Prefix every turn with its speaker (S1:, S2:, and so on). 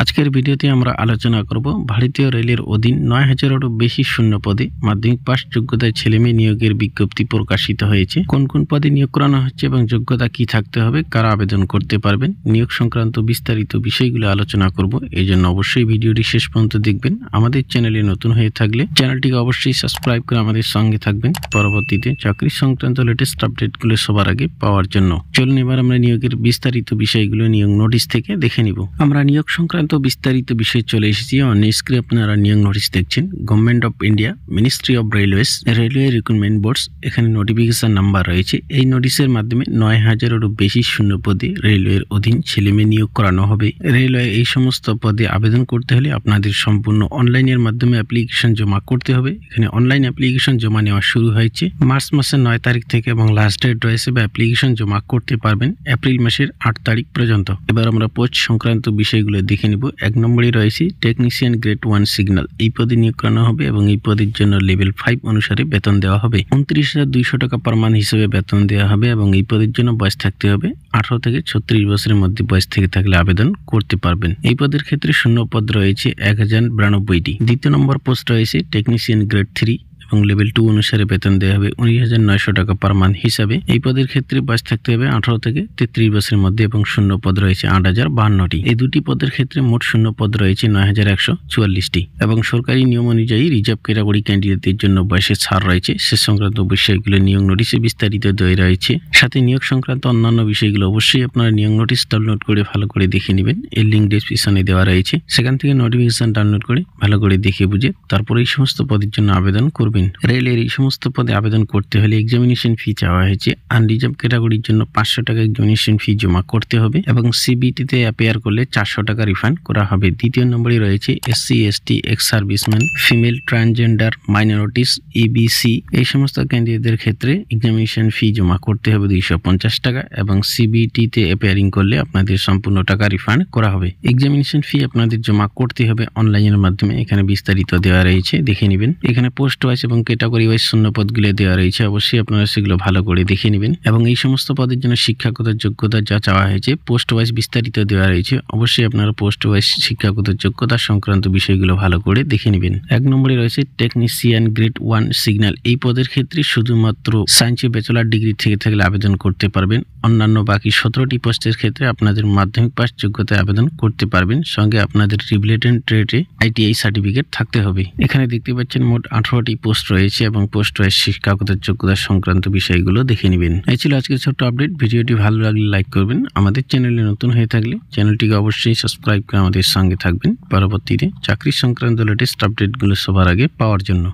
S1: আজকের ভিডিওতে আমরা আলোচনা করব ভারতীয় রেলের অধীন ৯,০০০-এরও বেশি শূন্য পদে মাধ্যমিক পাস যোগ্যতায় ছেলেমেয়ে নিয়োগের বিজ্ঞপ্তি প্রকাশিত হয়েছে। কোন কোন পদে নিয়োগ করানো হচ্ছে এবং যোগ্যতা কি থাকতে হবে, কারা আবেদন করতে পারবেন, নিয়োগ সংক্রান্ত বিস্তারিত বিষয়গুলো আলোচনা করব। এই জন্য অবশ্যই ভিডিওটি শেষ পর্যন্ত দেখবেন। আমাদের চ্যানেলে নতুন হয়ে থাকলে চ্যানেলটিকে অবশ্যই সাবস্ক্রাইব করে আমাদের সঙ্গে থাকবেন পরবর্তীতে চাকরি সংক্রান্ত লেটেস্ট আপডেটগুলো সবার আগে পাওয়ার জন্য। চলুন এবার আমরা নিয়োগের বিস্তারিত বিষয়গুলো নিয়োগ নোটিশ থেকে দেখে নিব। আমরা নিয়োগ সংক্রান্ত বিস্তারিত বিষয়ে চলে এসেছি। অন স্ক্রিনে আপনারা নিয়োগ নোটিশ দেখছেন। Government of India, ministry of railways, railway recruitment boards, এখানে নোটিফিকেশন নাম্বার রয়েছে। এই নোটিশের মাধ্যমে ৯,০০০-এরও বেশি শূন্য পদে রেলওয়ের অধীন ছেলেমেয়ে নিয়োগ করানো হবে। রেলওয়ে এই সমস্ত পদে আবেদন করতে হলে আপনাদের সম্পূর্ণ অনলাইনের মাধ্যমে অ্যাপ্লিকেশন জমা করতে হবে। এখানে অনলাইন অ্যাপ্লিকেশন জমা নেওয়া শুরু হয়েছে মার্চ মাসের ৯ তারিখ থেকে এবং লাস্ট ডেট রয়েছে বা অ্যাপ্লিকেশন জমা করতে পারবেন এপ্রিল মাসের ৮ তারিখ পর্যন্ত। এবার আমরা পোস্ট সংক্রান্ত বিষয়গুলো দেখে নিব। ১ নম্বরে রয়েছে টেকনিশিয়ান গ্রেড ১ সিগন্যাল। এই পদে নিয়োগ করানো হবে এবং এই পদের জন্য লেভেল 5 অনুসারে বেতন দেওয়া হবে। ২৯,২০০ টাকা পার মান্থ হিসেবে বেতন দেওয়া হবে এবং এই পদের জন্য বয়স থাকতে হবে ১৮ থেকে ৩৬ বছরের মধ্যে বয়স থেকে থাকলে আবেদন করতে পারবেন। এই পদের ক্ষেত্রে শূন্য পদ রয়েছে ১,০৯২টি। দ্বিতীয় নম্বর পোস্ট রয়েছে টেকনিশিয়ান গ্রেড 3 এবং লেভেল 2 অনুসারে বেতন দেওয়া হবে ১৯,৯০০ টাকা পার মান্থ হিসাবে। এই পদের ক্ষেত্রে বয়স থাকতে হবে ১৮ থেকে ৩৩ বছরের মধ্যে এবং শূন্য পদ রয়েছে ৮,০৫২টি। এই দুটি পদের ক্ষেত্রে মোট শূন্য পদ রয়েছে ৯,১৪৪টি এবং সরকারি নিয়ম অনুযায়ী রিজার্ভ ক্যাটাগরি ক্যান্ডিডেটদের জন্য বয়সে ছাড় রয়েছে। সে সংক্রান্ত বিষয়গুলো নিয়োগ নোটিশে বিস্তারিত দেওয়া রয়েছে। সাথে নিয়োগ সংক্রান্ত অন্যান্য বিষয়গুলো অবশ্যই আপনারা নিয়োগ নোটিশ ডাউনলোড করে ভালো করে দেখে নেবেন। এর লিঙ্ক ডেসক্রিপশনে দেওয়া রয়েছে, সেখান থেকে নোটিফিকেশন ডাউনলোড করে ভালো করে দেখে বুঝে তারপরে এই সমস্ত পদের জন্য আবেদন করবেন। রেলের এই সমস্ত পদে আবেদন করতে হলে এক্সামিনেশন ফি চাওয়া হয়েছে। আনরিজার্ভ ক্যাটাগরির জন্য ৫০০ টাকা এক্সামিনেশন ফি জমা করতে হবে এবং সিবিটিতে অ্যাপিয়ার করলে ৪০০ টাকা রিফান্ড করা হবে। দ্বিতীয় নম্বরে রয়েছে SC, ST, ex serviceman, female, transgender, minorities, EBC এই সমস্ত ক্যান্ডিডেটদের ক্ষেত্রে এক্সামিনেশন ফি জমা করতে হবে ২৫০ টাকা এবং সিবিটিতে অ্যাপিয়ারিং করলে আপনাদের সম্পূর্ণ টাকা রিফান্ড করা হবে। এক্সামিনেশন ফি আপনাদের জমা করতে হবে অনলাইনের মাধ্যমে। এখানে বিস্তারিত দেওয়া রয়েছে, দেখে নেবেন। এখানে পোস্ট ওয়াইজ এবং ক্যাটাগরি ওয়াইজ শূন্য পদগুলো দেওয়া রয়েছে, অবশ্যই আপনারা সেগুলো ভালো করে দেখে নেবেন। এবং এই সমস্ত পদের জন্য শিক্ষাগত যোগ্যতা যা চাওয়া হয়েছে পোস্ট ওয়াইজ বিস্তারিত দেওয়া রয়েছে, অবশ্যই আপনারা পোস্ট ওয়াইজ শিক্ষাগত যোগ্যতা সংক্রান্ত বিষয়গুলো ভালো করে দেখে নেবেন। ১ নম্বরে রয়েছে টেকনিশিয়ান গ্রেড 1 সিগন্যাল। এই পদের ক্ষেত্রে শুধুমাত্র সায়েন্সে ব্যাচেলার ডিগ্রি থেকে থাকলে আবেদন করতে পারবেন। অন্যান্য বাকি ১৭টি পোস্টের ক্ষেত্রে আপনাদের মাধ্যমিক পাস যোগ্যতায় আবেদন করতে পারবেন। সঙ্গে আপনাদের রিলেটেড ট্রেডে ITI সার্টিফিকেট থাকতে হবে। এখানে দেখতে পাচ্ছেন মোট 18টি পোস্ট রয়েছে এবং পোস্ট ওয়াইজ শিক্ষাগত যোগ্যতা সংক্রান্ত বিষয়গুলো দেখে নেবেন। এই ছিল আজকের ছোট্ট আপডেট। ভিডিওটি ভালো লাগলে লাইক করবেন। আমাদের চ্যানেলে নতুন হয়ে থাকলে চ্যানেলটিকে অবশ্যই সাবস্ক্রাইব করে আমাদের সঙ্গে থাকবেন পরবর্তীতে চাকরি সংক্রান্ত লেটেস্ট আপডেটগুলো সবার আগে পাওয়ার জন্য।